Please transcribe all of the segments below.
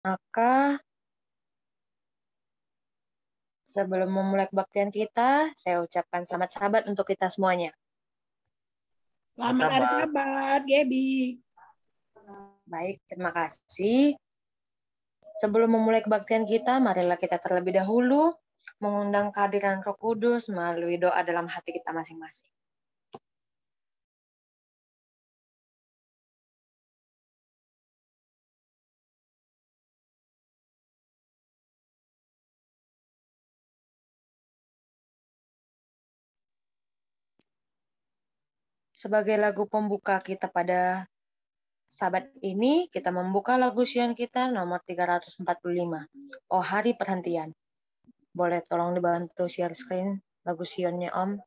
Maka sebelum memulai kebaktian kita, saya ucapkan selamat sahabat untuk kita semuanya. Selamat hari sahabat, Gaby. Baik, terima kasih. Sebelum memulai kebaktian kita, marilah kita terlebih dahulu mengundang kehadiran Roh Kudus melalui doa dalam hati kita masing-masing. Sebagai lagu pembuka kita pada sahabat ini, kita membuka lagu Sion kita nomor 345, Oh Hari Perhentian. Boleh tolong dibantu share screen lagu Sionnya, Om?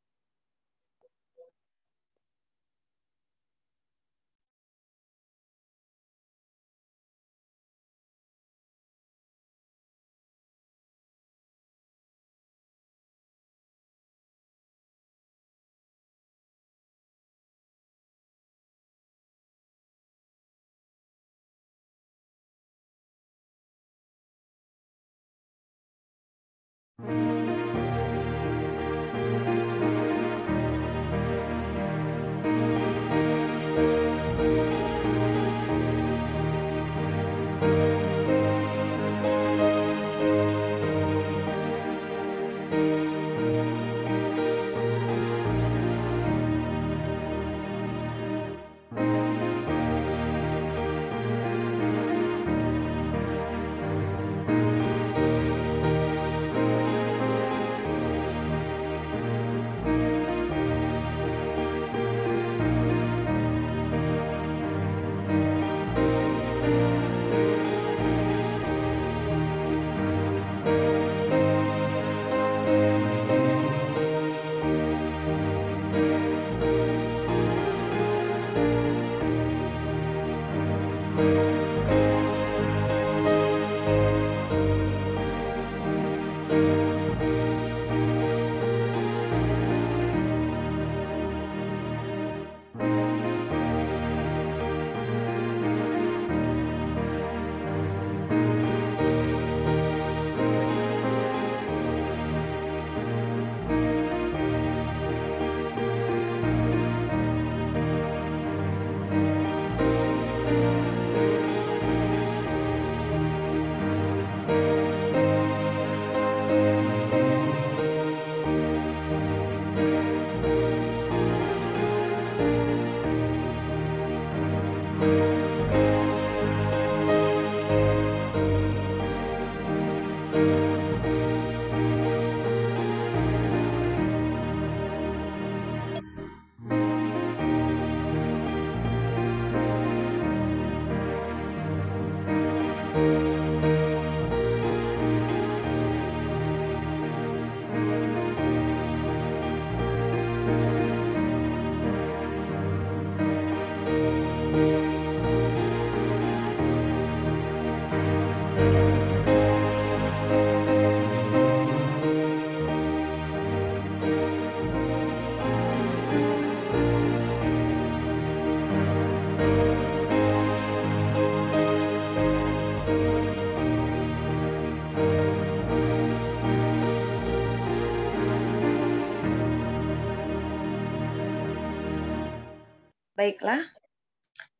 Baiklah,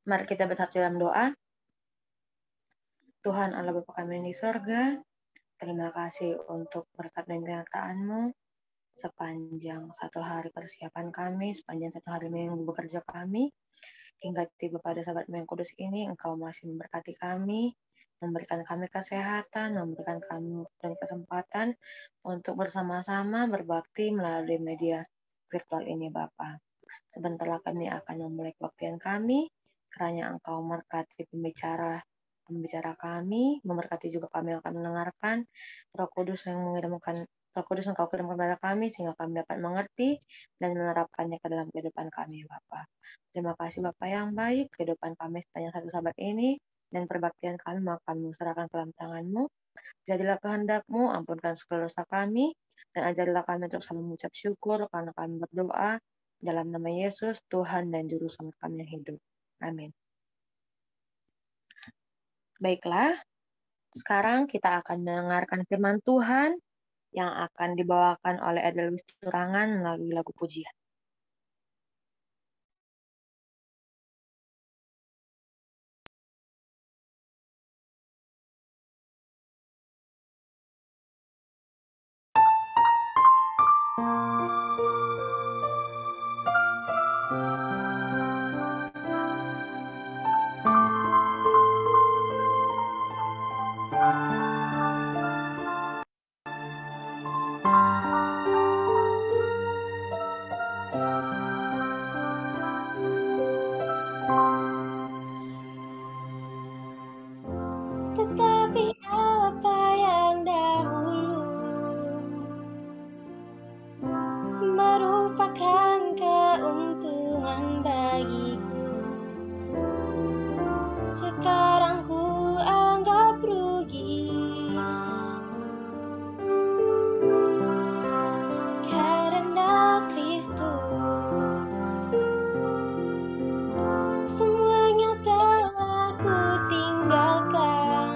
mari kita bersatu dalam doa. Tuhan Allah Bapa kami di surga, terima kasih untuk berkat dan penyertaan-Mu sepanjang satu hari persiapan kami, sepanjang satu hari minggu bekerja kami, hingga tiba pada sahabat yang kudus ini, Engkau masih memberkati kami, memberikan kami kesehatan, memberikan kami dan kesempatan untuk bersama-sama berbakti melalui media virtual ini, Bapa. Sebentar kami akan memulai kebaktian kami, kiranya Engkau memberkati pembicara kami, memberkati juga kami yang akan mendengarkan, Roh Kudus yang mengirimkan Roh Kudus Engkau kirimkan kepada kami, sehingga kami dapat mengerti dan menerapkannya ke dalam kehidupan kami, Bapa. Terima kasih Bapa yang baik, kehidupan kami sepanjang satu sahabat ini, dan perbaktian kami mau kami serahkan ke dalam tangan-Mu. Jadilah kehendak-Mu, ampunkan segala dosa kami, dan ajarilah kami untuk selalu mengucap syukur, karena kami berdoa dalam nama Yesus, Tuhan dan Juru Selamat kami yang hidup. Amin. Baiklah, Sekarang kita akan mendengarkan firman Tuhan yang akan dibawakan oleh Edelwis Turangan melalui lagu pujian. Tetapi apa yang dahulu merupakan keuntungan bagiku, sekarang ku anggap rugi. Karena Kristus semuanya telah ku tinggalkan.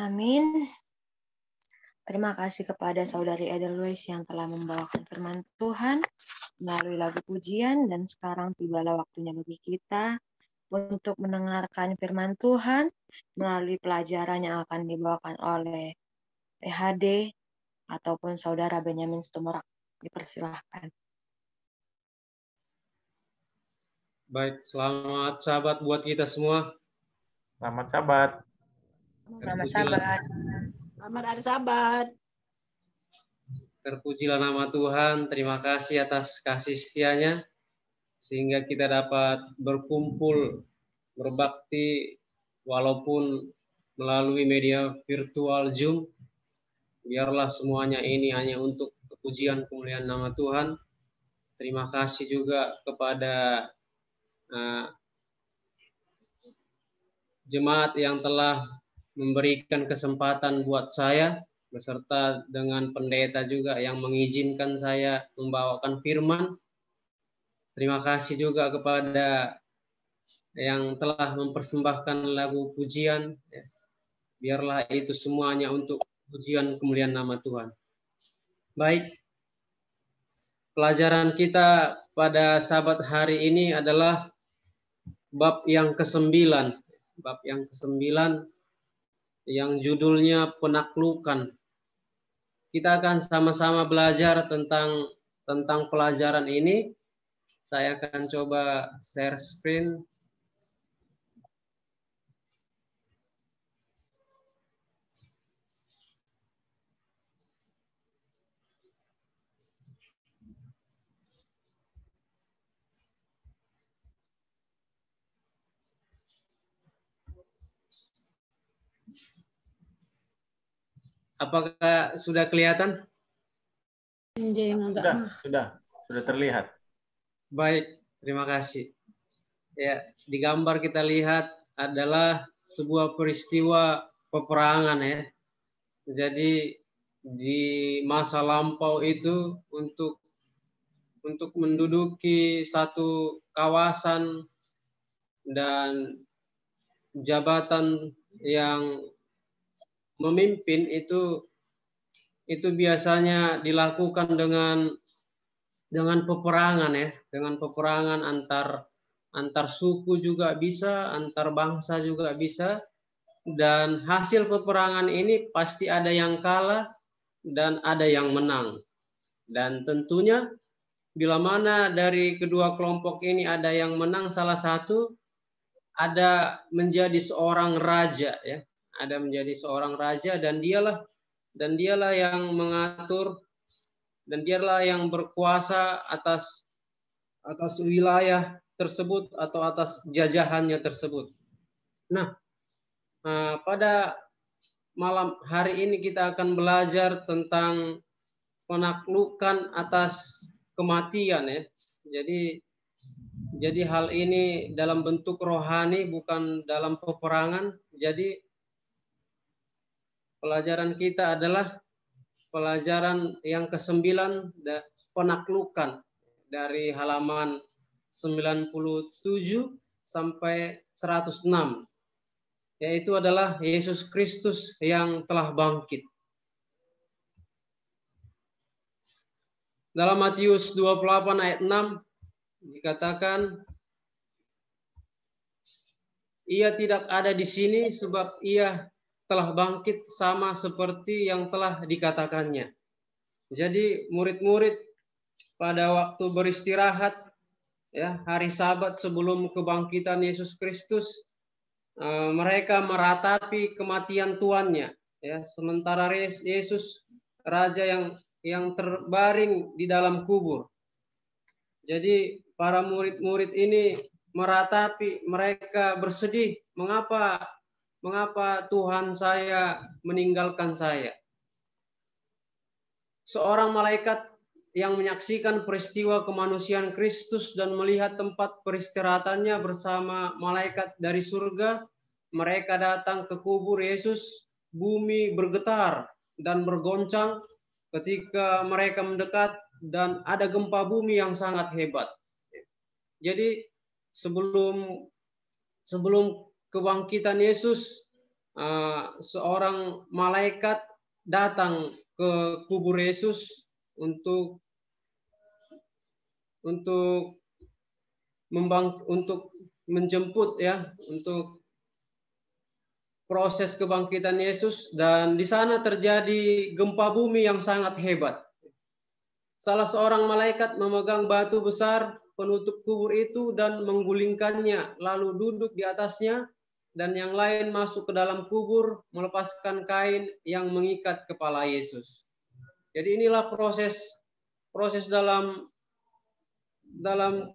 Amin. Terima kasih kepada Saudari Edelweiss yang telah membawakan firman Tuhan melalui lagu pujian, dan sekarang tibalah waktunya bagi kita untuk mendengarkan firman Tuhan melalui pelajaran yang akan dibawakan oleh PHD ataupun Saudara Benyamin Situmorang. Dipersilahkan. Baik, selamat Sabat buat kita semua. Selamat Sabat. Selamat Sabat. Selamat hari Sabat. Terpujilah nama Tuhan. Terima kasih atas kasih setianya sehingga kita dapat berkumpul, berbakti walaupun melalui media virtual Zoom. Biarlah semuanya ini hanya untuk kepujian kemuliaan nama Tuhan. Terima kasih juga kepada jemaat yang telah memberikan kesempatan buat saya, beserta dengan pendeta juga yang mengizinkan saya membawakan firman. Terima kasih juga kepada yang telah mempersembahkan lagu pujian. Biarlah itu semuanya untuk pujian kemuliaan nama Tuhan. Baik, pelajaran kita pada Sabat hari ini adalah bab yang ke-9. Bab yang ke-9 yang judulnya penaklukan. Kita akan sama-sama belajar tentang pelajaran ini. Saya akan coba share screen. Apakah sudah kelihatan? Sudah terlihat. Baik, terima kasih. Ya, di gambar kita lihat adalah sebuah peristiwa peperangan ya. Jadi di masa lampau itu untuk menduduki satu kawasan dan jabatan yang memimpin itu biasanya dilakukan dengan peperangan ya, dengan peperangan antar suku juga bisa, antar bangsa juga bisa, dan hasil peperangan ini pasti ada yang kalah dan ada yang menang. Dan tentunya bila mana dari kedua kelompok ini ada yang menang, salah satu ada menjadi seorang raja ya. Ada menjadi seorang raja, dan dialah yang mengatur, dan dialah yang berkuasa atas wilayah tersebut atau atas jajahannya tersebut. Nah, pada malam hari ini kita akan belajar tentang penaklukan atas kematian ya. Jadi hal ini dalam bentuk rohani, bukan dalam peperangan. Jadi pelajaran kita adalah pelajaran yang ke-9, penaklukan, dari halaman 97 sampai 106. Yaitu adalah Yesus Kristus yang telah bangkit. Dalam Matius 28 ayat 6 dikatakan, ia tidak ada di sini sebab ia telah bangkit sama seperti yang telah dikatakannya. Jadi murid-murid pada waktu beristirahat ya, hari Sabat sebelum kebangkitan Yesus Kristus, mereka meratapi kematian Tuannya ya, sementara Yesus raja yang terbaring di dalam kubur. Jadi para murid-murid ini meratapi, mereka bersedih, mengapa Tuhan saya meninggalkan saya? Seorang malaikat yang menyaksikan peristiwa kemanusiaan Kristus dan melihat tempat peristirahatannya bersama malaikat dari surga, mereka datang ke kubur Yesus. Bumi bergetar dan bergoncang ketika mereka mendekat, dan ada gempa bumi yang sangat hebat. Jadi sebelum kebangkitan Yesus, seorang malaikat datang ke kubur Yesus untuk menjemput ya, untuk proses kebangkitan Yesus, dan di sana terjadi gempa bumi yang sangat hebat. Salah seorang malaikat memegang batu besar penutup kubur itu dan menggulingkannya, lalu duduk di atasnya, dan yang lain masuk ke dalam kubur melepaskan kain yang mengikat kepala Yesus. Jadi inilah proses dalam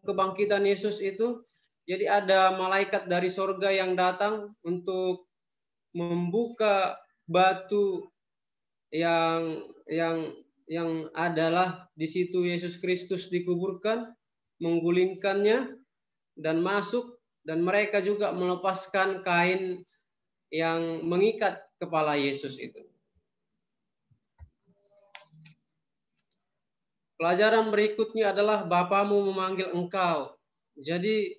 kebangkitan Yesus itu. Jadi ada malaikat dari sorga yang datang untuk membuka batu yang adalah di situ Yesus Kristus dikuburkan, menggulingkannya dan masuk, dan mereka juga melepaskan kain yang mengikat kepala Yesus itu. Pelajaran berikutnya adalah Bapamu memanggil engkau. Jadi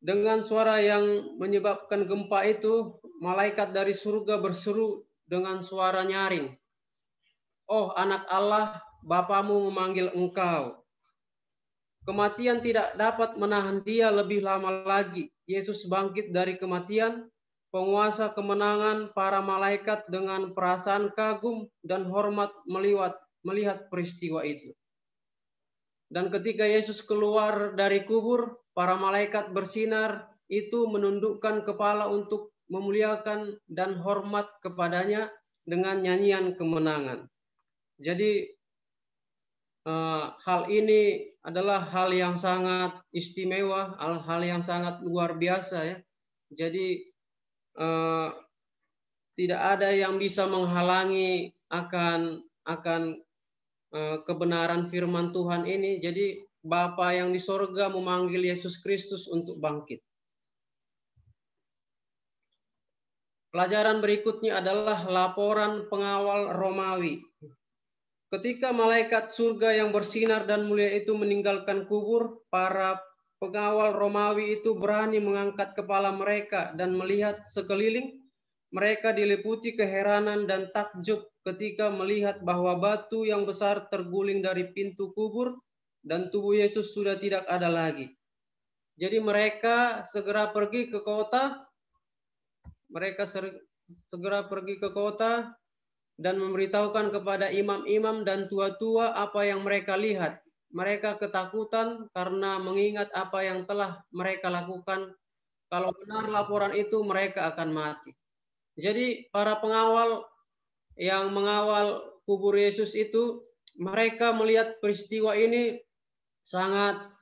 dengan suara yang menyebabkan gempa itu, malaikat dari surga berseru dengan suara nyaring, "Oh anak Allah, Bapamu memanggil engkau." Kematian tidak dapat menahan dia lebih lama lagi. Yesus bangkit dari kematian, penguasa kemenangan. Para malaikat dengan perasaan kagum dan hormat melihat peristiwa itu. Dan ketika Yesus keluar dari kubur, para malaikat bersinar itu menundukkan kepala untuk memuliakan dan hormat kepadanya dengan nyanyian kemenangan. Jadi hal ini adalah hal yang sangat istimewa, hal yang sangat luar biasa ya. Jadi tidak ada yang bisa menghalangi akan kebenaran firman Tuhan ini. Jadi Bapa yang di sorga memanggil Yesus Kristus untuk bangkit. Pelajaran berikutnya adalah laporan pengawal Romawi. Ketika malaikat surga yang bersinar dan mulia itu meninggalkan kubur, para pengawal Romawi itu berani mengangkat kepala mereka dan melihat sekeliling. Mereka diliputi keheranan dan takjub ketika melihat bahwa batu yang besar terguling dari pintu kubur dan tubuh Yesus sudah tidak ada lagi. Jadi mereka segera pergi ke kota. Mereka segera pergi ke kota dan memberitahukan kepada imam-imam dan tua-tua apa yang mereka lihat. Mereka ketakutan karena mengingat apa yang telah mereka lakukan. Kalau benar laporan itu, mereka akan mati. Jadi para pengawal yang mengawal kubur Yesus itu, mereka melihat peristiwa ini sangat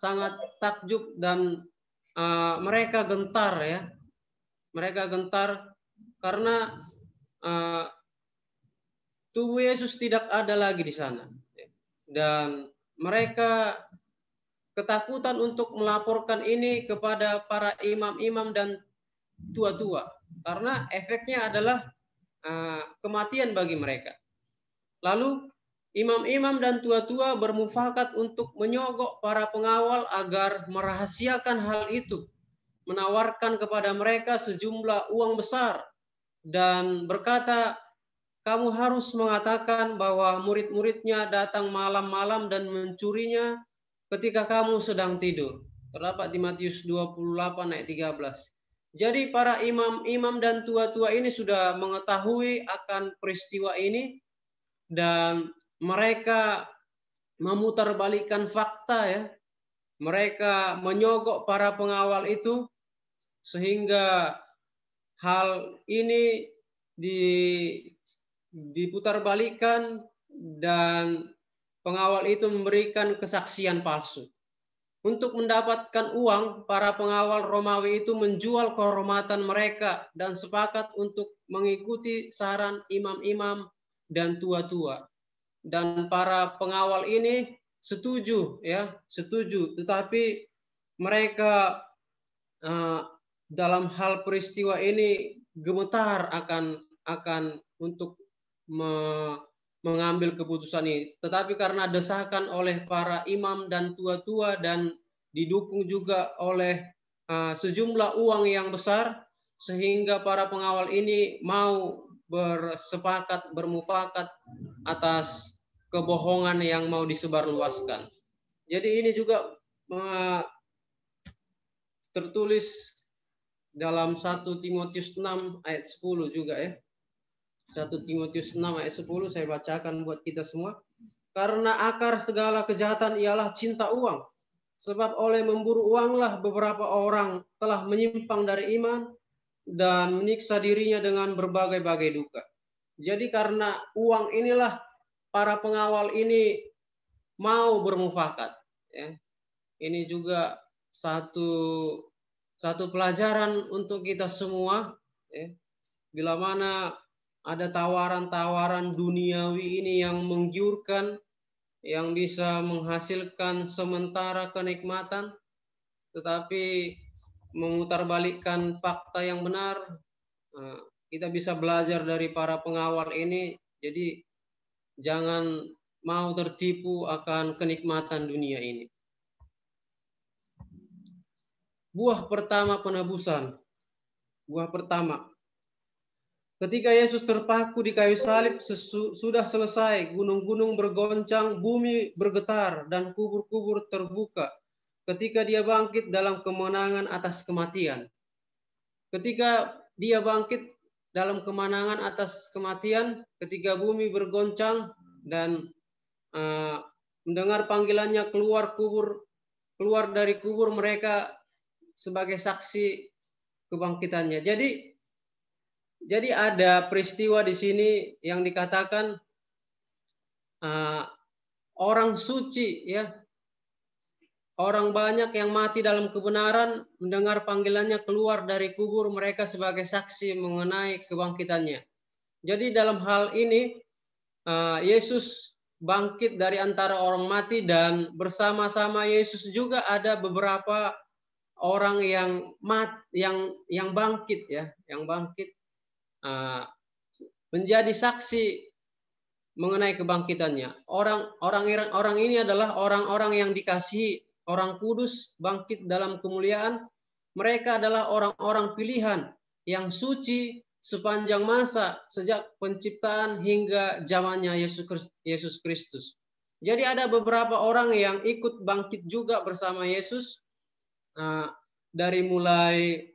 takjub dan mereka gentar ya. Mereka gentar karena tubuh Yesus tidak ada lagi di sana. Dan mereka ketakutan untuk melaporkan ini kepada para imam-imam dan tua-tua. Karena efeknya adalah kematian bagi mereka. Lalu imam-imam dan tua-tua bermufakat untuk menyogok para pengawal agar merahasiakan hal itu, menawarkan kepada mereka sejumlah uang besar dan berkata, "Kamu harus mengatakan bahwa murid-muridnya datang malam-malam dan mencurinya ketika kamu sedang tidur." Terdapat di Matius 28 ayat 13. Jadi para imam-imam dan tua-tua ini sudah mengetahui akan peristiwa ini dan mereka memutarbalikkan fakta ya. Mereka menyogok para pengawal itu sehingga hal ini diputarbalikkan dan pengawal itu memberikan kesaksian palsu. Untuk mendapatkan uang, para pengawal Romawi itu menjual kehormatan mereka dan sepakat untuk mengikuti saran imam-imam dan tua-tua. Dan para pengawal ini setuju ya, setuju. Tetapi mereka dalam hal peristiwa ini gemetar akan untuk mengambil keputusan ini. Tetapi karena desakan oleh para imam dan tua-tua dan didukung juga oleh sejumlah uang yang besar, sehingga para pengawal ini mau bersepakat, bermufakat atas kebohongan yang mau disebarluaskan. Jadi ini juga tertulis dalam 1 Timotius 6 ayat 10 juga ya. 1 Timotius 6 ayat 10 saya bacakan buat kita semua. Karena akar segala kejahatan ialah cinta uang. Sebab oleh memburu uanglah beberapa orang telah menyimpang dari iman dan menyiksa dirinya dengan berbagai-bagai duka. Jadi karena uang inilah para pengawal ini mau bermufakat. Ya. Ini juga satu pelajaran untuk kita semua. Ya. Bila mana ada tawaran-tawaran duniawi ini yang menggiurkan, yang bisa menghasilkan sementara kenikmatan, tetapi memutarbalikkan fakta yang benar. Kita bisa belajar dari para pengawal ini. Jadi jangan mau tertipu akan kenikmatan dunia ini. Buah pertama penebusan. Buah pertama. Ketika Yesus terpaku di kayu salib, sudah selesai. Gunung-gunung bergoncang, bumi bergetar, dan kubur-kubur terbuka. Ketika dia bangkit dalam kemenangan atas kematian. Ketika dia bangkit dalam kemenangan atas kematian, ketika bumi bergoncang dan mendengar panggilannya keluar dari kubur mereka sebagai saksi kebangkitannya. Jadi ada peristiwa di sini yang dikatakan orang suci, ya, orang banyak yang mati dalam kebenaran mendengar panggilannya keluar dari kubur mereka sebagai saksi mengenai kebangkitannya. Jadi dalam hal ini Yesus bangkit dari antara orang mati dan bersama-sama Yesus juga ada beberapa orang yang bangkit, ya, yang bangkit menjadi saksi mengenai kebangkitannya. Orang ini adalah orang-orang yang dikasihi, orang kudus bangkit dalam kemuliaan. Mereka adalah orang-orang pilihan yang suci sepanjang masa sejak penciptaan hingga zamannya Yesus Kristus. Jadi ada beberapa orang yang ikut bangkit juga bersama Yesus dari mulai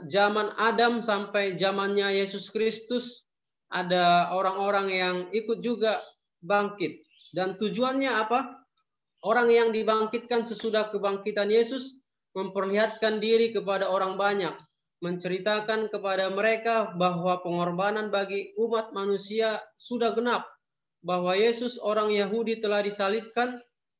zaman Adam sampai zamannya Yesus Kristus. Ada orang-orang yang ikut juga bangkit. Dan tujuannya apa? Orang yang dibangkitkan sesudah kebangkitan Yesus memperlihatkan diri kepada orang banyak, menceritakan kepada mereka bahwa pengorbanan bagi umat manusia sudah genap, bahwa Yesus orang Yahudi telah disalibkan,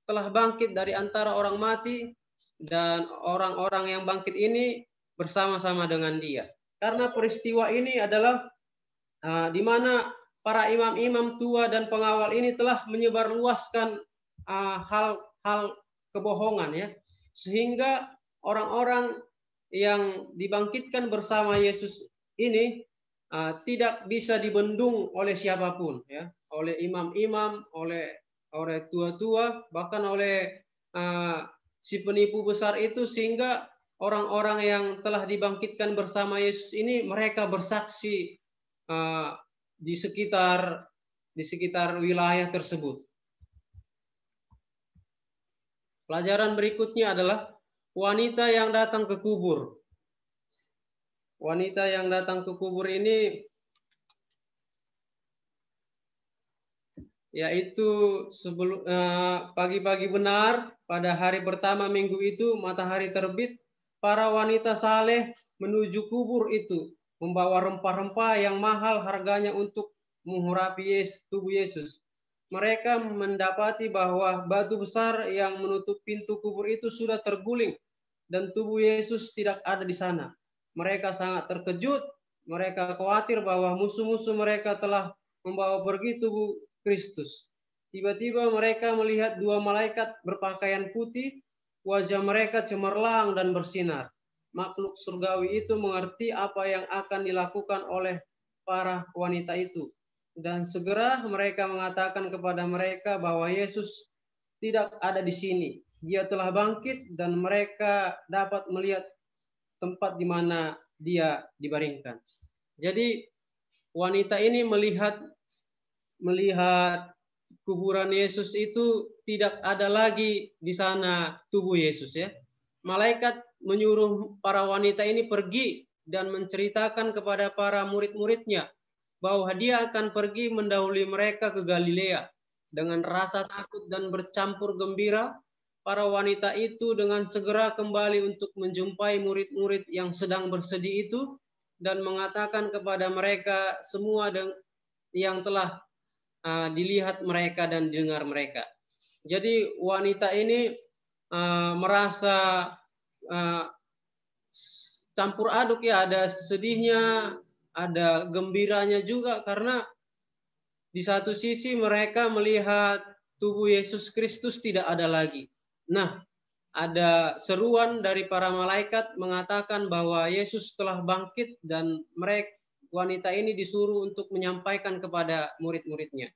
telah bangkit dari antara orang mati, dan orang-orang yang bangkit ini bersama-sama dengan dia. Karena peristiwa ini adalah di mana para imam-imam tua dan pengawal ini telah menyebarluaskan hal-hal kebohongan, ya, sehingga orang-orang yang dibangkitkan bersama Yesus ini tidak bisa dibendung oleh siapapun, ya, oleh imam-imam, oleh tua-tua, bahkan oleh si penipu besar itu, sehingga orang-orang yang telah dibangkitkan bersama Yesus ini mereka bersaksi di sekitar wilayah tersebut. Pelajaran berikutnya adalah wanita yang datang ke kubur. Wanita yang datang ke kubur ini yaitu sebelum pagi-pagi benar pada hari pertama minggu itu matahari terbit, para wanita saleh menuju kubur itu membawa rempah-rempah yang mahal harganya untuk mengurapi tubuh Yesus. Mereka mendapati bahwa batu besar yang menutup pintu kubur itu sudah terguling dan tubuh Yesus tidak ada di sana. Mereka sangat terkejut. Mereka khawatir bahwa musuh-musuh mereka telah membawa pergi tubuh Kristus. Tiba-tiba mereka melihat dua malaikat berpakaian putih, wajah mereka cemerlang dan bersinar. Makhluk surgawi itu mengerti apa yang akan dilakukan oleh para wanita itu. Dan segera mereka mengatakan kepada mereka bahwa Yesus tidak ada di sini. Dia telah bangkit dan mereka dapat melihat tempat di mana dia dibaringkan. Jadi wanita ini melihat kuburan Yesus itu tidak ada lagi di sana tubuh Yesus ya. Malaikat menyuruh para wanita ini pergi dan menceritakan kepada para murid-muridnya bahwa dia akan pergi mendahului mereka ke Galilea. Dengan rasa takut dan bercampur gembira, para wanita itu dengan segera kembali untuk menjumpai murid-murid yang sedang bersedih itu dan mengatakan kepada mereka semua yang telah dilihat mereka dan didengar mereka. Jadi wanita ini merasa campur aduk ya, ada sedihnya, ada gembiranya juga, karena di satu sisi mereka melihat tubuh Yesus Kristus tidak ada lagi. Nah, ada seruan dari para malaikat mengatakan bahwa Yesus telah bangkit dan wanita ini disuruh untuk menyampaikan kepada murid-muridnya.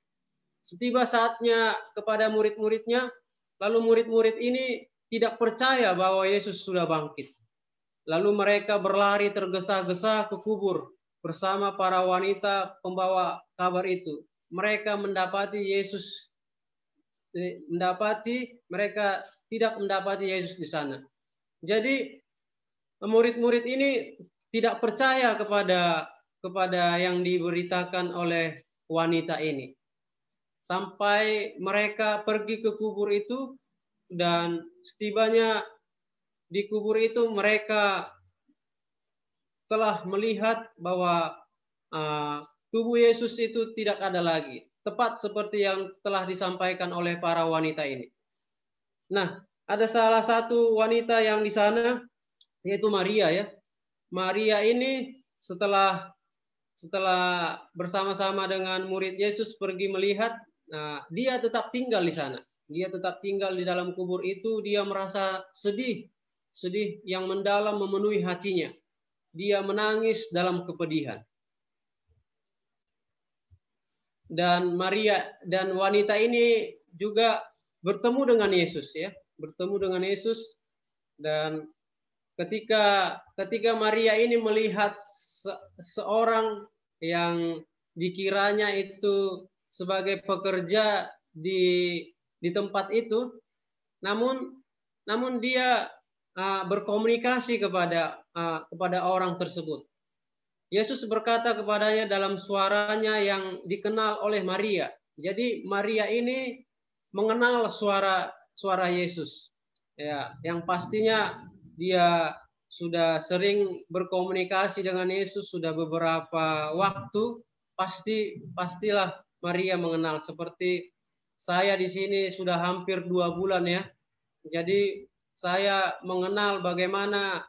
Setiba saatnya kepada murid-muridnya, lalu murid-murid ini tidak percaya bahwa Yesus sudah bangkit. Lalu mereka berlari tergesa-gesa ke kubur bersama para wanita pembawa kabar itu. Mereka mereka tidak mendapati Yesus di sana. Jadi murid-murid ini tidak percaya kepada yang diberitakan oleh wanita ini. Sampai mereka pergi ke kubur itu, dan setibanya di kubur itu mereka telah melihat bahwa tubuh Yesus itu tidak ada lagi. Tepat seperti yang telah disampaikan oleh para wanita ini. Nah, ada salah satu wanita yang di sana, yaitu Maria ya. Maria ini setelah bersama-sama dengan murid Yesus pergi melihat, dia tetap tinggal di sana. Dia tetap tinggal di dalam kubur itu. Dia merasa sedih yang mendalam memenuhi hatinya. Dia menangis dalam kepedihan. Dan Maria dan wanita ini juga bertemu dengan Yesus ya, bertemu dengan Yesus. Dan ketika Maria ini melihat seorang yang dikiranya itu sebagai pekerja di tempat itu, namun dia berkomunikasi kepada orang tersebut. Yesus berkata kepadanya dalam suaranya yang dikenal oleh Maria. Jadi Maria ini mengenal suara Yesus. Ya, yang pastinya dia sudah sering berkomunikasi dengan Yesus sudah beberapa waktu. Pastilah Maria mengenal. Seperti saya di sini sudah hampir 2 bulan ya. Jadi saya mengenal bagaimana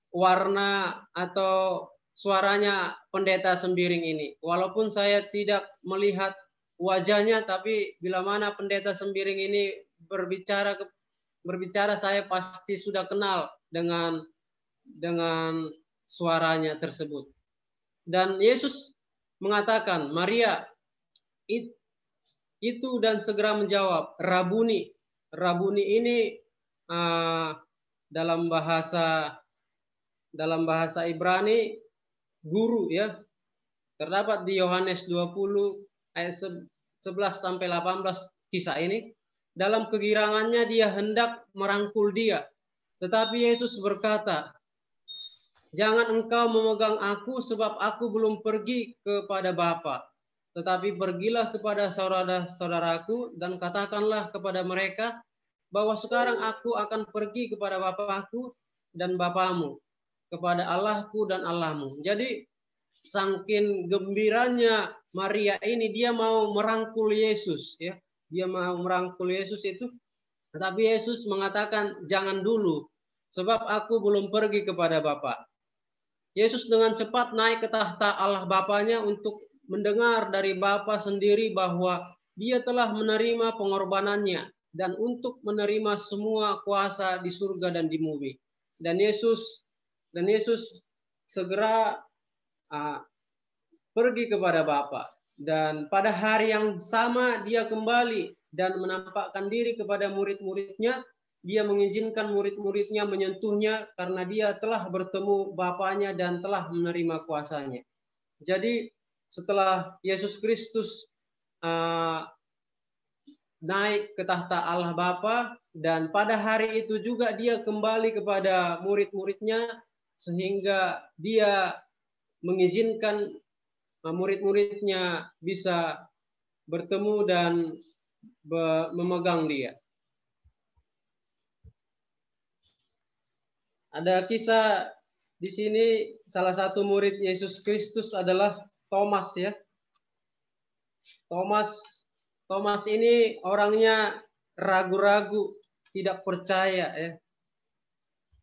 warna atau suaranya pendeta Sembiring ini. Walaupun saya tidak melihat wajahnya, tapi bila mana pendeta Sembiring ini berbicara saya pasti sudah kenal dengan suaranya tersebut. Dan Yesus mengatakan, Maria itu, dan segera menjawab, Rabuni. Rabuni ini dalam bahasa Ibrani guru ya. Terdapat di Yohanes 20 ayat 11 sampai 18 kisah ini. Dalam kegirangannya dia hendak merangkul dia. Tetapi Yesus berkata, jangan engkau memegang aku sebab aku belum pergi kepada Bapa. Tetapi pergilah kepada saudara-saudaraku dan katakanlah kepada mereka bahwa sekarang aku akan pergi kepada Bapakku dan Bapamu, kepada Allahku dan Allahmu. Jadi saking gembiranya Maria ini, dia mau merangkul Yesus ya. Dia mau merangkul Yesus itu, tetapi Yesus mengatakan jangan dulu sebab aku belum pergi kepada Bapa. Yesus dengan cepat naik ke tahta Allah Bapanya untuk mendengar dari Bapa sendiri bahwa dia telah menerima pengorbanannya dan untuk menerima semua kuasa di surga dan di bumi. Dan Yesus segera pergi kepada Bapa. Dan pada hari yang sama dia kembali dan menampakkan diri kepada murid-muridnya dia mengizinkan murid-muridnya menyentuhnya karena dia telah bertemu Bapaknya dan telah menerima kuasanya. Jadi setelah Yesus Kristus naik ke tahta Allah Bapa, dan pada hari itu juga dia kembali kepada murid-muridnya sehingga dia mengizinkan murid-muridnya bisa bertemu dan memegang dia. Ada kisah di sini, salah satu murid Yesus Kristus adalah Thomas ya. Thomas ini orangnya ragu-ragu, tidak percaya ya.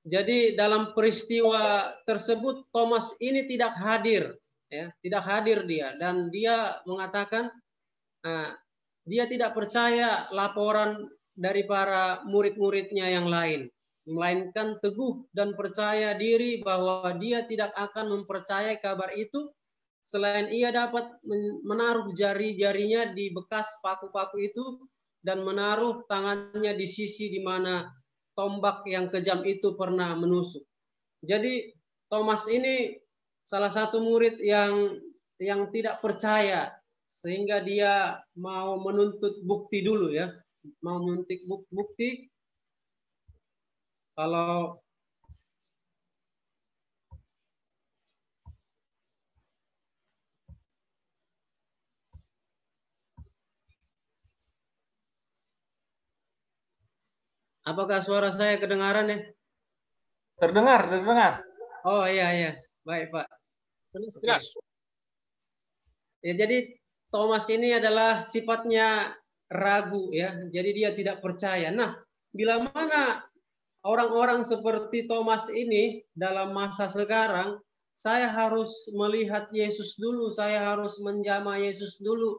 Jadi dalam peristiwa tersebut Thomas ini tidak hadir ya, tidak hadir dia, dan dia mengatakan dia tidak percaya laporan dari para murid-muridnya yang lain, melainkan teguh dan percaya diri bahwa dia tidak akan mempercayai kabar itu selain ia dapat menaruh jari-jarinya di bekas paku-paku itu dan menaruh tangannya di sisi di mana tombak yang kejam itu pernah menusuk. Jadi Thomas ini salah satu murid yang tidak percaya, sehingga dia mau menuntut bukti dulu ya, mau menuntut bukti. Kalau apakah suara saya kedengaran ya? Terdengar. Oh iya, baik Pak. Yes. Ya, jadi Thomas ini adalah sifatnya ragu ya, jadi dia tidak percaya. Nah, bila mana orang-orang seperti Thomas ini dalam masa sekarang, saya harus melihat Yesus dulu, saya harus menjamah Yesus dulu.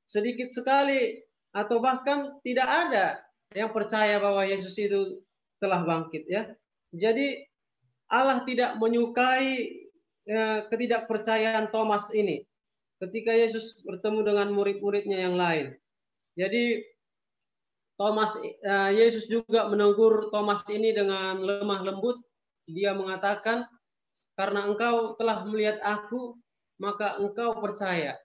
Sedikit sekali atau bahkan tidak ada yang percaya bahwa Yesus itu telah bangkit ya. Jadi Allah tidak menyukai ketidakpercayaan Thomas ini ketika Yesus bertemu dengan murid-muridnya yang lain. Jadi Yesus juga menegur Thomas ini dengan lemah lembut. Dia mengatakan, karena engkau telah melihat aku, maka engkau percaya.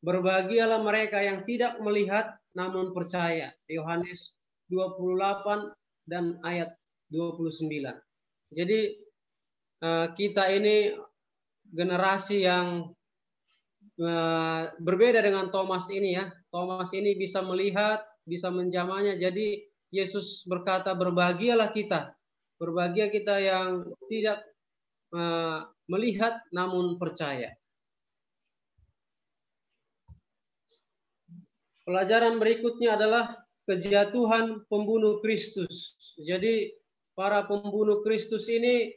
Berbahagialah mereka yang tidak melihat namun percaya. Yohanes 28 dan ayat 29. Jadi kita ini generasi yang berbeda dengan Thomas ini ya. Thomas ini bisa melihat, bisa menjamahnya. Jadi Yesus berkata, berbahagialah kita. Berbahagia kita yang tidak melihat namun percaya. Pelajaran berikutnya adalah kejatuhan pembunuh Kristus. Jadi para pembunuh Kristus ini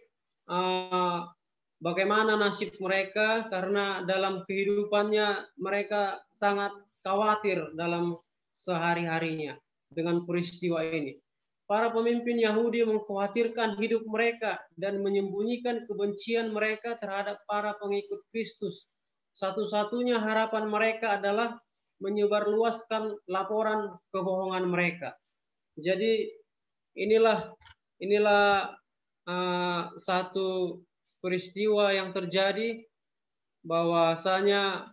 bagaimana nasib mereka, karena dalam kehidupannya mereka sangat khawatir dalam sehari-harinya dengan peristiwa ini. Para pemimpin Yahudi mengkhawatirkan hidup mereka dan menyembunyikan kebencian mereka terhadap para pengikut Kristus. Satu-satunya harapan mereka adalah menyebarluaskan laporan kebohongan mereka. Jadi inilah satu peristiwa yang terjadi, bahwasanya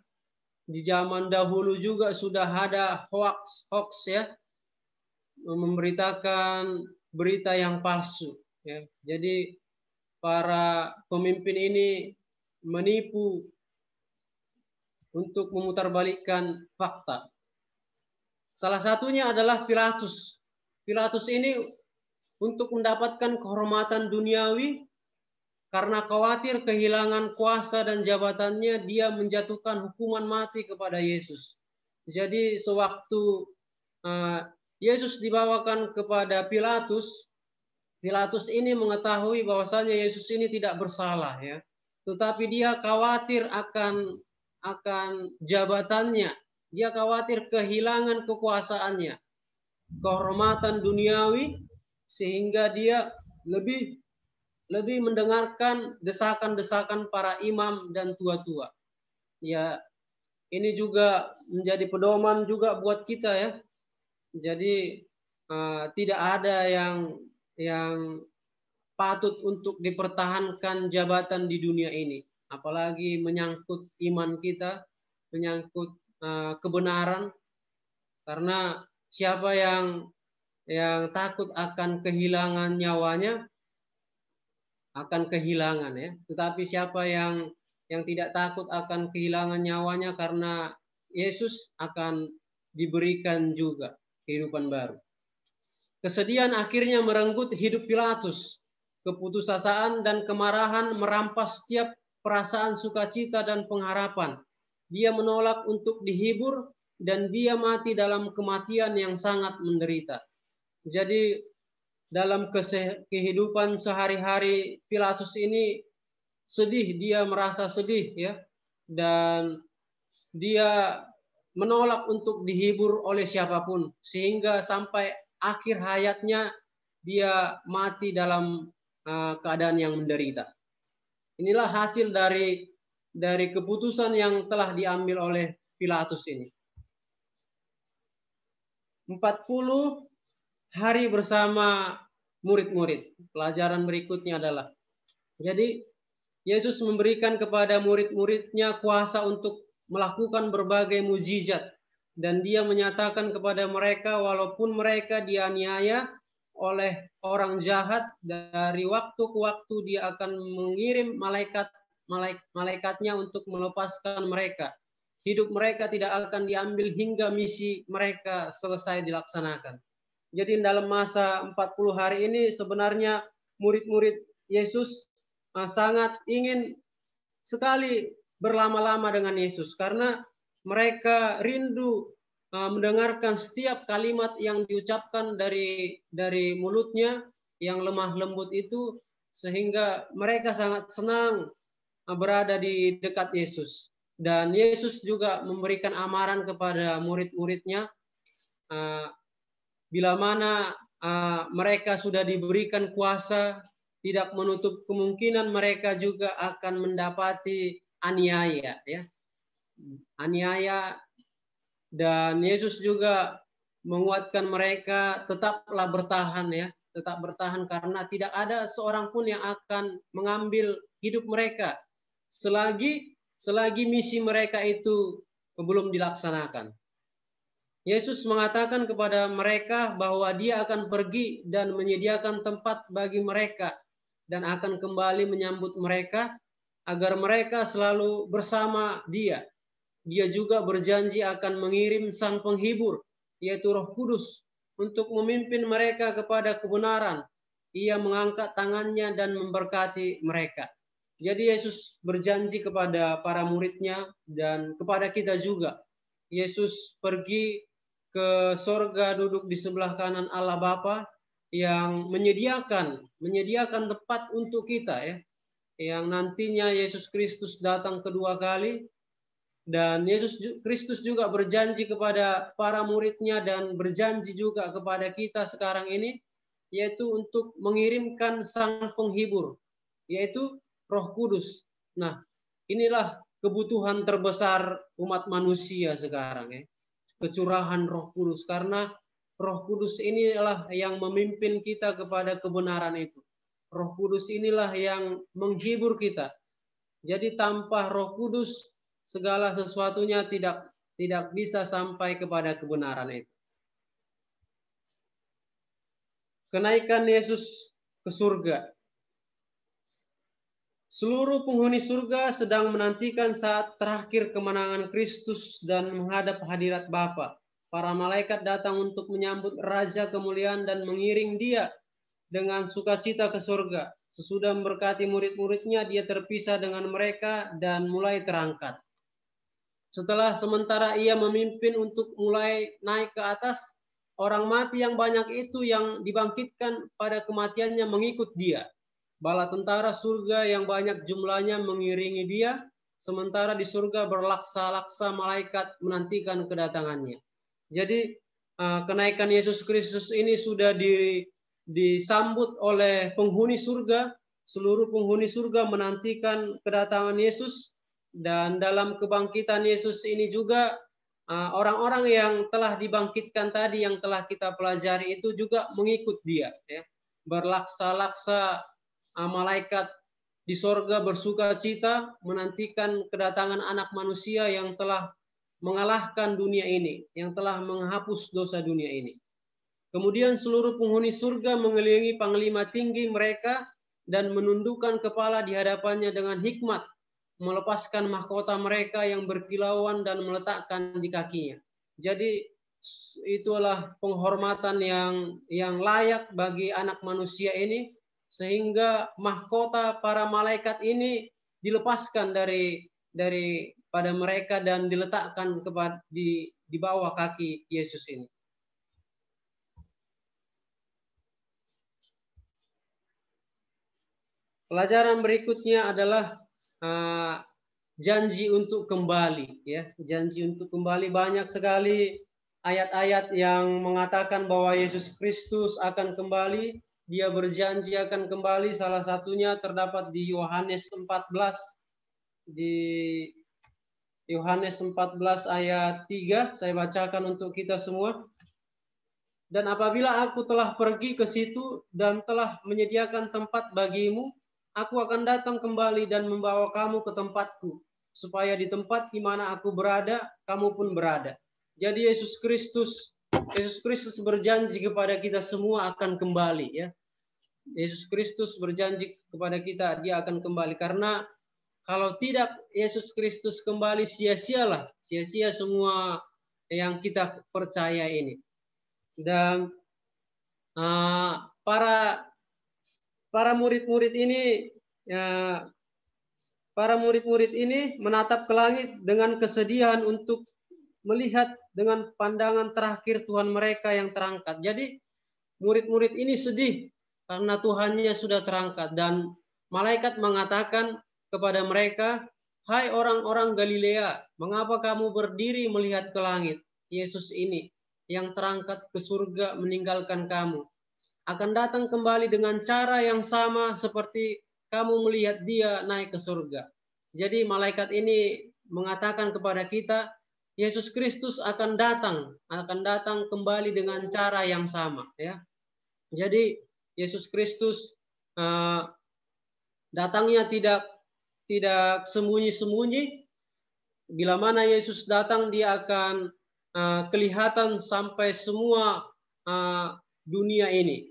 di zaman dahulu juga sudah ada hoax ya, memberitakan berita yang palsu ya. Jadi para pemimpin ini menipu untuk memutarbalikkan fakta. Salah satunya adalah Pilatus. Pilatus ini untuk mendapatkan kehormatan duniawi, karena khawatir kehilangan kuasa dan jabatannya, dia menjatuhkan hukuman mati kepada Yesus. Jadi sewaktu Yesus dibawakan kepada Pilatus, Pilatus ini mengetahui bahwasanya Yesus ini tidak bersalah ya, tetapi dia khawatir akan jabatannya, dia khawatir kehilangan kekuasaannya, kehormatan duniawi, sehingga dia lebih mendengarkan desakan-desakan para imam dan tua-tua. Ya, ini juga menjadi pedoman juga buat kita ya. Jadi tidak ada yang patut untuk dipertahankan jabatan di dunia ini, apalagi menyangkut iman kita, menyangkut kebenaran. Karena siapa yang takut akan kehilangan nyawanya akan kehilangan, ya. Tetapi siapa yang tidak takut akan kehilangan nyawanya karena Yesus, akan diberikan juga kehidupan baru. Kesedihan akhirnya merenggut hidup Pilatus. Keputusasaan dan kemarahan merampas setiap perasaan sukacita dan pengharapan. Dia menolak untuk dihibur dan dia mati dalam kematian yang sangat menderita. Jadi dalam kehidupan sehari-hari Pilatus ini sedih, dia merasa sedih, ya, dan dia menolak untuk dihibur oleh siapapun, sehingga sampai akhir hayatnya dia mati dalam keadaan yang menderita. Inilah hasil dari keputusan yang telah diambil oleh Pilatus ini. 40 hari bersama murid-murid. Pelajaran berikutnya adalah, jadi Yesus memberikan kepada murid-muridnya kuasa untuk melakukan berbagai mujizat, dan dia menyatakan kepada mereka walaupun mereka dianiaya oleh orang jahat, dari waktu ke waktu dia akan mengirim malaikatnya untuk melepaskan mereka. Hidup mereka tidak akan diambil hingga misi mereka selesai dilaksanakan. Jadi dalam masa 40 hari ini sebenarnya murid-murid Yesus sangat ingin sekali berlama-lama dengan Yesus, karena mereka rindu mendengarkan setiap kalimat yang diucapkan dari mulutnya yang lemah lembut itu, sehingga mereka sangat senang berada di dekat Yesus. Dan Yesus juga memberikan amaran kepada murid-muridnya, bila mana mereka sudah diberikan kuasa, tidak menutup kemungkinan mereka juga akan mendapati aniaya, ya, aniaya. Dan Yesus juga menguatkan mereka tetaplah bertahan, ya, tetap bertahan, karena tidak ada seorang pun yang akan mengambil hidup mereka selagi misi mereka itu belum dilaksanakan. Yesus mengatakan kepada mereka bahwa dia akan pergi dan menyediakan tempat bagi mereka dan akan kembali menyambut mereka agar mereka selalu bersama dia. Dia juga berjanji akan mengirim Sang Penghibur, yaitu Roh Kudus, untuk memimpin mereka kepada kebenaran. Ia mengangkat tangannya dan memberkati mereka. Jadi Yesus berjanji kepada para muridnya dan kepada kita juga. Yesus pergi ke sorga, duduk di sebelah kanan Allah Bapa, yang menyediakan tempat untuk kita, ya, yang nantinya Yesus Kristus datang kedua kali. Dan Yesus Kristus juga berjanji kepada para muridnya dan berjanji juga kepada kita sekarang ini, yaitu untuk mengirimkan Sang Penghibur, yaitu Roh Kudus. Nah, inilah kebutuhan terbesar umat manusia sekarang, ya, kecurahan Roh Kudus, karena Roh Kudus inilah yang memimpin kita kepada kebenaran itu. Roh Kudus inilah yang menghibur kita. Jadi tanpa Roh Kudus segala sesuatunya tidak bisa sampai kepada kebenaran itu. Kenaikan Yesus ke surga. Seluruh penghuni surga sedang menantikan saat terakhir kemenangan Kristus dan menghadap hadirat Bapa. Para malaikat datang untuk menyambut Raja kemuliaan dan mengiring dia dengan sukacita ke surga. Sesudah memberkati murid-muridnya, dia terpisah dengan mereka dan mulai terangkat. Setelah sementara ia memimpin untuk mulai naik ke atas, orang mati yang banyak itu yang dibangkitkan pada kematiannya mengikut dia. Bala tentara surga yang banyak jumlahnya mengiringi dia, sementara di surga berlaksa-laksa malaikat menantikan kedatangannya. Jadi kenaikan Yesus Kristus ini sudah disambut oleh penghuni surga. Seluruh penghuni surga menantikan kedatangan Yesus. Dan dalam kebangkitan Yesus ini juga orang-orang yang telah dibangkitkan tadi, yang telah kita pelajari itu juga mengikut dia. Ya. Berlaksa-laksa malaikat di sorga bersuka cita menantikan kedatangan anak manusia yang telah mengalahkan dunia ini, yang telah menghapus dosa dunia ini. Kemudian seluruh penghuni surga mengelilingi panglima tinggi mereka dan menundukkan kepala di hadapannya dengan hikmat, melepaskan mahkota mereka yang berkilauan dan meletakkan di kakinya. Jadi itulah penghormatan yang layak bagi anak manusia ini, sehingga mahkota para malaikat ini dilepaskan pada mereka dan diletakkan di bawah kaki Yesus ini. Pelajaran berikutnya adalah janji untuk kembali, ya. Janji untuk kembali, banyak sekali ayat-ayat yang mengatakan bahwa Yesus Kristus akan kembali. Dia berjanji akan kembali. Salah satunya terdapat di Yohanes 14. Di Yohanes 14 ayat 3, saya bacakan untuk kita semua. Dan apabila aku telah pergi ke situ dan telah menyediakan tempat bagimu, aku akan datang kembali dan membawa kamu ke tempatku, supaya di tempat di mana aku berada, kamu pun berada. Jadi Yesus Kristus berjanji kepada kita semua akan kembali, ya. Yesus Kristus berjanji kepada kita, dia akan kembali. Karena kalau tidak Yesus Kristus kembali, sia-sialah, sia-sia semua yang kita percaya ini. Dan para murid-murid ini menatap ke langit dengan kesedihan untuk melihat dengan pandangan terakhir Tuhan mereka yang terangkat. Jadi murid-murid ini sedih karena Tuhannya sudah terangkat, dan malaikat mengatakan kepada mereka, "Hai orang-orang Galilea, mengapa kamu berdiri melihat ke langit? Yesus ini yang terangkat ke surga meninggalkan kamu akan datang kembali dengan cara yang sama seperti kamu melihat dia naik ke surga." Jadi malaikat ini mengatakan kepada kita, Yesus Kristus akan datang kembali dengan cara yang sama, ya. Jadi Yesus Kristus datangnya tidak sembunyi-sembunyi. Bila mana Yesus datang, dia akan kelihatan sampai semua dunia ini.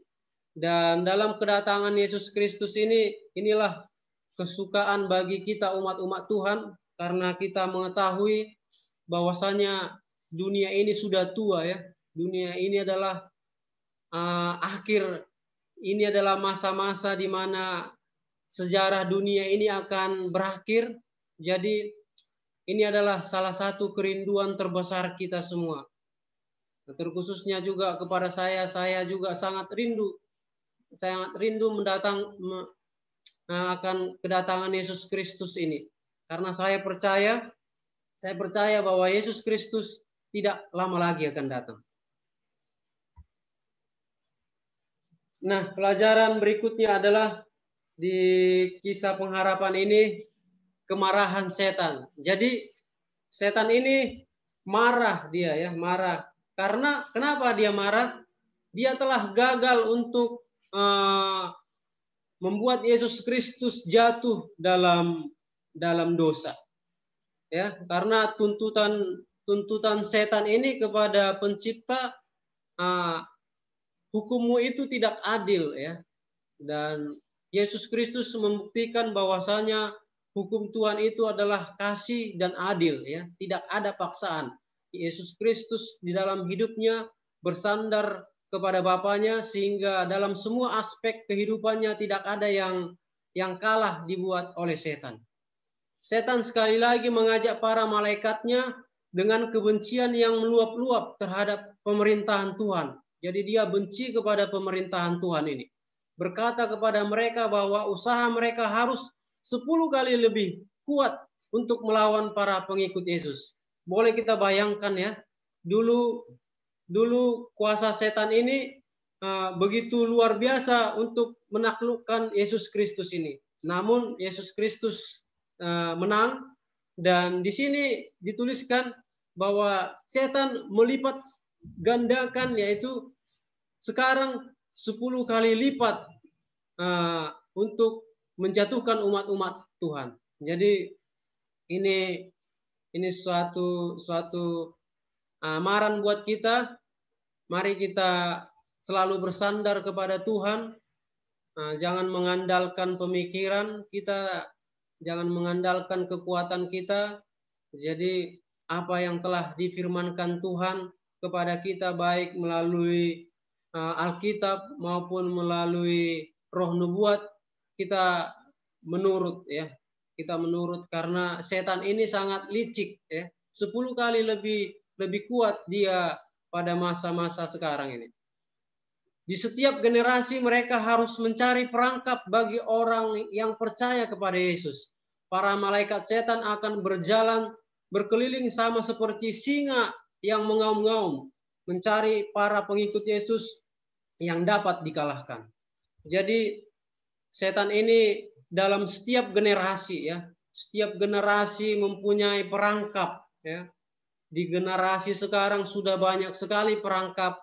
Dan dalam kedatangan Yesus Kristus inilah kesukaan bagi kita umat-umat Tuhan, karena kita mengetahui bahwasanya dunia ini sudah tua, ya. Dunia ini adalah akhir, ini adalah masa-masa di mana sejarah dunia ini akan berakhir. Jadi ini adalah salah satu kerinduan terbesar kita semua. Terkhususnya juga kepada saya juga sangat rindu akan kedatangan Yesus Kristus ini. Karena saya percaya bahwa Yesus Kristus tidak lama lagi akan datang. Nah, pelajaran berikutnya adalah di kisah pengharapan ini, kemarahan setan. Jadi setan ini marah, marah. Karena kenapa dia marah? Dia telah gagal untuk membuat Yesus Kristus jatuh dalam dosa. Ya, karena tuntutan setan ini kepada pencipta, hukummu itu tidak adil, ya. Dan Yesus Kristus membuktikan bahwasanya hukum Tuhan itu adalah kasih dan adil, ya. Tidak ada paksaan. Yesus Kristus di dalam hidupnya bersandar kepada Bapanya, sehingga dalam semua aspek kehidupannya tidak ada yang kalah dibuat oleh setan. Setan sekali lagi mengajak para malaikatnya dengan kebencian yang meluap-luap terhadap pemerintahan Tuhan. Jadi dia benci kepada pemerintahan Tuhan ini. Berkata kepada mereka bahwa usaha mereka harus 10 kali lebih kuat untuk melawan para pengikut Yesus. Boleh kita bayangkan, ya. Dulu kuasa setan ini begitu luar biasa untuk menaklukkan Yesus Kristus ini. Namun Yesus Kristus menang, dan di sini dituliskan bahwa setan melipat gandakan, yaitu sekarang 10 kali lipat untuk menjatuhkan umat-umat Tuhan. Jadi ini suatu amaran buat kita. Mari kita selalu bersandar kepada Tuhan. Jangan mengandalkan pemikiran kita, jangan mengandalkan kekuatan kita. Jadi apa yang telah difirmankan Tuhan kepada kita, baik melalui Alkitab maupun melalui roh nubuat, kita menurut ya. Kita menurut, karena setan ini sangat licik ya. 10 kali lebih kuat dia pada masa-masa sekarang ini. Di setiap generasi mereka harus mencari perangkap bagi orang yang percaya kepada Yesus. Para malaikat setan akan berjalan berkeliling sama seperti singa yang mengaum-ngaum, mencari para pengikut Yesus yang dapat dikalahkan. Jadi setan ini dalam setiap generasi ya, setiap generasi mempunyai perangkap ya. Di generasi sekarang sudah banyak sekali perangkap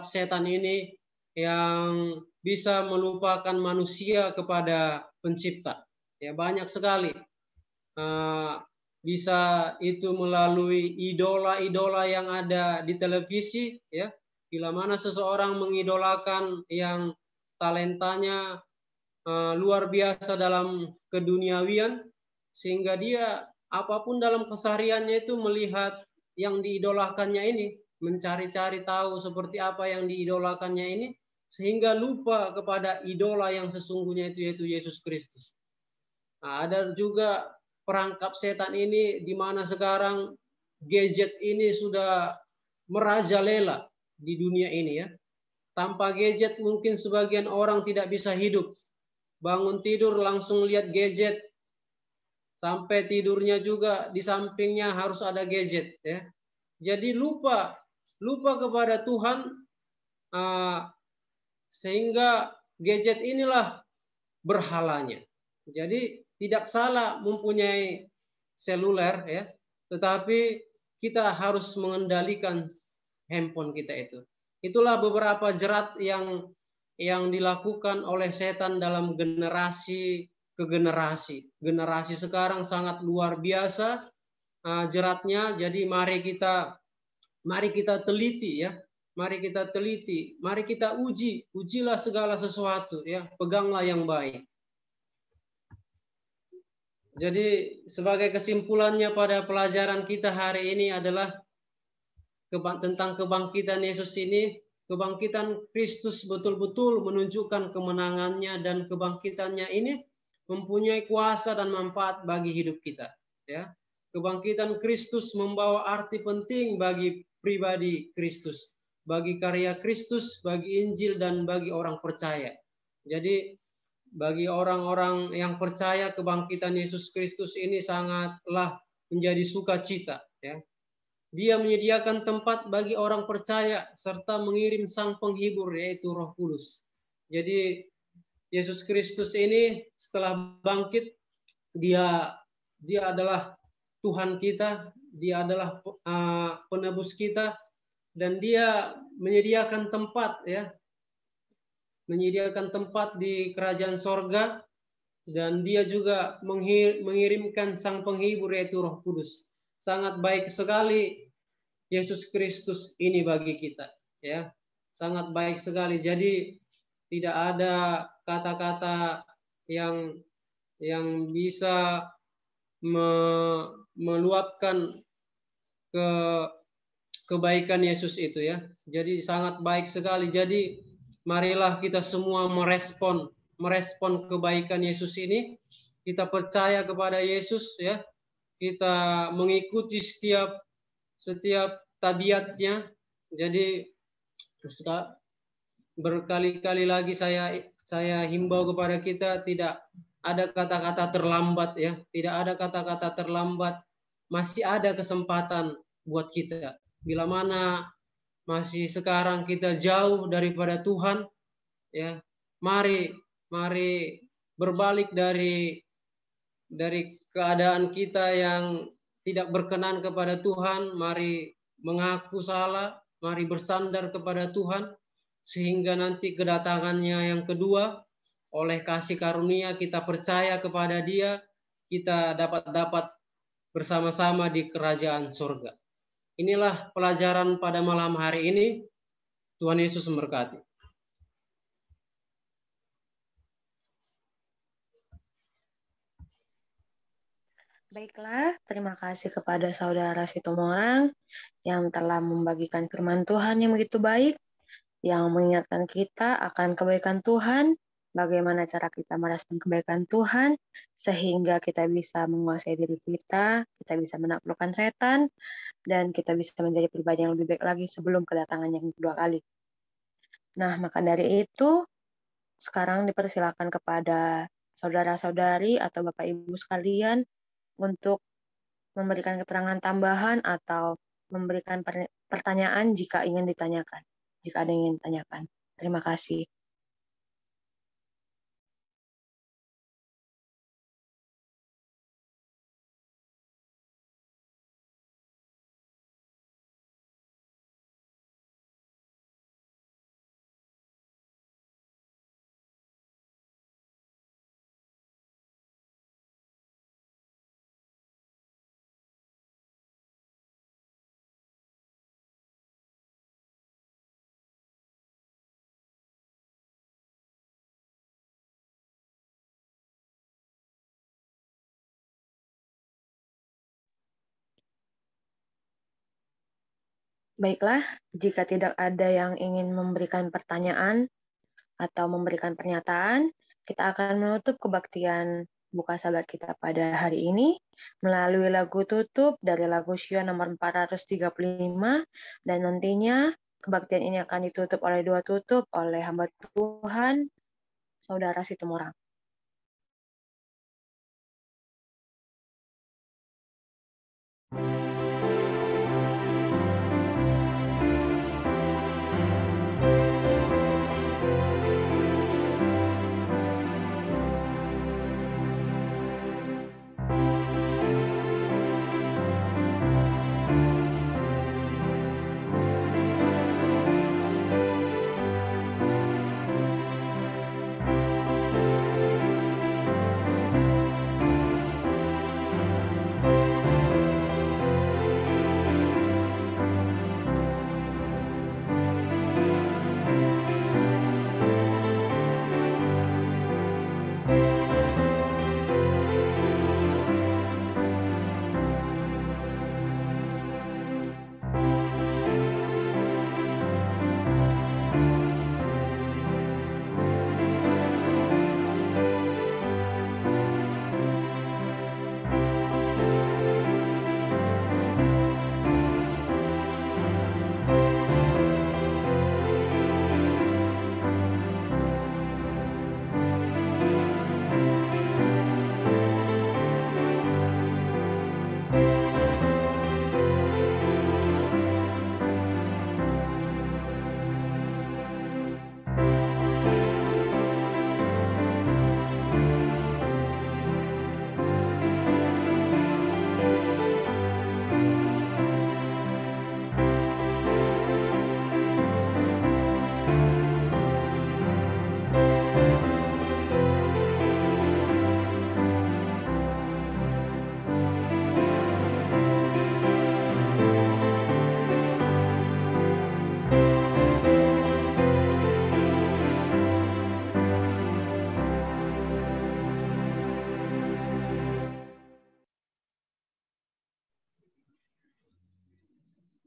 setan ini yang bisa melupakan manusia kepada pencipta. Ya, banyak sekali. Bisa itu melalui idola-idola yang ada di televisi ya. Bila mana seseorang mengidolakan yang talentanya luar biasa dalam keduniawian, sehingga dia apapun dalam kesehariannya itu melihat yang diidolakannya ini, mencari-cari tahu seperti apa yang diidolakannya ini, sehingga lupa kepada idola yang sesungguhnya itu, yaitu Yesus Kristus. Nah, ada juga perangkap setan ini di mana sekarang gadget ini sudah merajalela di dunia ini ya. Tanpa gadget mungkin sebagian orang tidak bisa hidup. Bangun tidur langsung lihat gadget. Sampai tidurnya juga di sampingnya harus ada gadget ya. Jadi lupa kepada Tuhan, sehingga gadget inilah berhalanya. Jadi tidak salah mempunyai seluler ya, tetapi kita harus mengendalikan handphone kita itu. Itulah beberapa jerat yang dilakukan oleh setan dalam generasi ke generasi. Generasi sekarang sangat luar biasa jeratnya. Jadi mari kita teliti ya. Mari kita teliti, mari kita ujilah segala sesuatu ya. Peganglah yang baik. Jadi sebagai kesimpulannya pada pelajaran kita hari ini adalah tentang kebangkitan Yesus ini. Kebangkitan Kristus betul-betul menunjukkan kemenangannya, dan kebangkitannya ini mempunyai kuasa dan manfaat bagi hidup kita. Ya, kebangkitan Kristus membawa arti penting bagi pribadi Kristus, bagi karya Kristus, bagi Injil, dan bagi orang percaya. Jadi bagi orang-orang yang percaya, kebangkitan Yesus Kristus ini sangatlah menjadi sukacita. Ya. Dia menyediakan tempat bagi orang percaya serta mengirim Sang Penghibur, yaitu Roh Kudus. Jadi Yesus Kristus ini setelah bangkit, dia adalah Tuhan kita, dia adalah penebus kita, dan dia menyediakan tempat ya, menyediakan tempat di kerajaan sorga, dan dia juga mengirimkan Sang Penghibur, yaitu Roh Kudus. Sangat baik sekali Yesus Kristus ini bagi kita ya, sangat baik sekali. Jadi tidak ada kata-kata yang bisa meluapkan kebaikan Yesus itu ya. Jadi sangat baik sekali. Jadi marilah kita semua merespon kebaikan Yesus ini. Kita percaya kepada Yesus ya. Kita mengikuti setiap tabiatnya. Jadi berkali-kali lagi saya himbau kepada kita, tidak ada kata-kata terlambat ya, tidak ada kata-kata terlambat. Masih ada kesempatan buat kita. Bila mana masih sekarang kita jauh daripada Tuhan ya, mari berbalik dari keadaan kita yang tidak berkenan kepada Tuhan, mari mengaku salah, mari bersandar kepada Tuhan, sehingga nanti kedatangannya yang kedua, oleh kasih karunia kita percaya kepada Dia, kita dapat bersama-sama di kerajaan surga. Inilah pelajaran pada malam hari ini. Tuhan Yesus memberkati. Baiklah, terima kasih kepada Saudara Situmorang yang telah membagikan firman Tuhan yang begitu baik, yang mengingatkan kita akan kebaikan Tuhan, bagaimana cara kita merespon kebaikan Tuhan, sehingga kita bisa menguasai diri kita bisa menaklukkan setan, dan kita bisa menjadi pribadi yang lebih baik lagi sebelum kedatangan yang kedua kali. Nah, maka dari itu, sekarang dipersilakan kepada saudara-saudari atau Bapak Ibu sekalian untuk memberikan keterangan tambahan atau memberikan pertanyaan jika ingin ditanyakan. Jika ada yang ingin ditanyakan. Terima kasih. Baiklah, jika tidak ada yang ingin memberikan pertanyaan atau memberikan pernyataan, kita akan menutup kebaktian Buka Sabat kita pada hari ini melalui lagu tutup dari lagu Syua nomor 435, dan nantinya kebaktian ini akan ditutup oleh dua tutup oleh hamba Tuhan, Saudara Situmorang.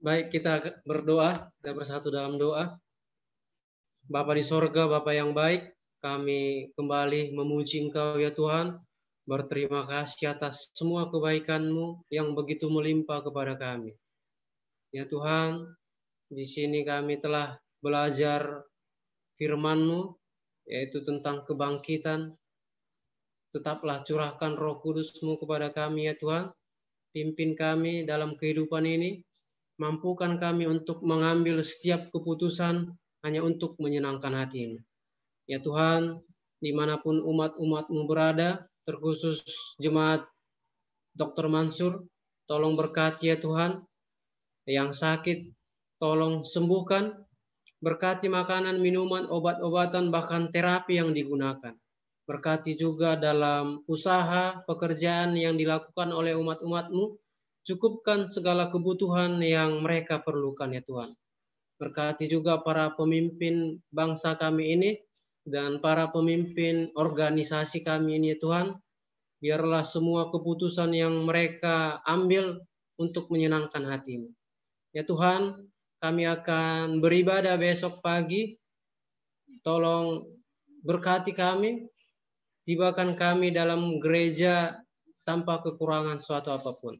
Baik, kita berdoa, kita bersatu dalam doa. Bapa di sorga, Bapa yang baik, kami kembali memuji Engkau ya Tuhan, berterima kasih atas semua kebaikan-Mu yang begitu melimpah kepada kami. Ya Tuhan, di sini kami telah belajar firman-Mu, yaitu tentang kebangkitan. Tetaplah curahkan Roh Kudus-Mu kepada kami ya Tuhan, pimpin kami dalam kehidupan ini, mampukan kami untuk mengambil setiap keputusan hanya untuk menyenangkan hati-Mu. Ya Tuhan, dimanapun umat-umat-Mu berada, terkhusus jemaat Dr. Mansur, tolong berkati ya Tuhan. Yang sakit, tolong sembuhkan. Berkati makanan, minuman, obat-obatan, bahkan terapi yang digunakan. Berkati juga dalam usaha, pekerjaan yang dilakukan oleh umat-umat-Mu. Cukupkan segala kebutuhan yang mereka perlukan ya Tuhan. Berkati juga para pemimpin bangsa kami ini dan para pemimpin organisasi kami ini ya Tuhan. Biarlah semua keputusan yang mereka ambil untuk menyenangkan hati-Mu. Ya Tuhan, kami akan beribadah besok pagi. Tolong berkati kami, tibakan kami dalam gereja tanpa kekurangan suatu apapun.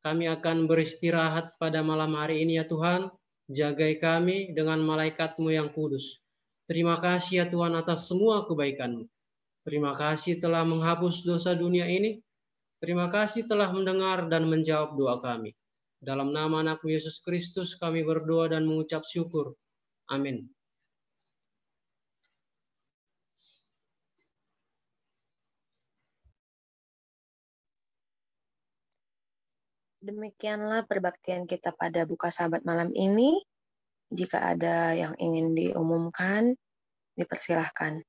Kami akan beristirahat pada malam hari ini ya Tuhan. Jagai kami dengan malaikat-Mu yang kudus. Terima kasih ya Tuhan atas semua kebaikan-Mu. Terima kasih telah menghapus dosa dunia ini. Terima kasih telah mendengar dan menjawab doa kami. Dalam nama anak Yesus Kristus kami berdoa dan mengucap syukur. Amin. Demikianlah perbaktian kita pada buka Sabat malam ini. Jika ada yang ingin diumumkan, dipersilahkan.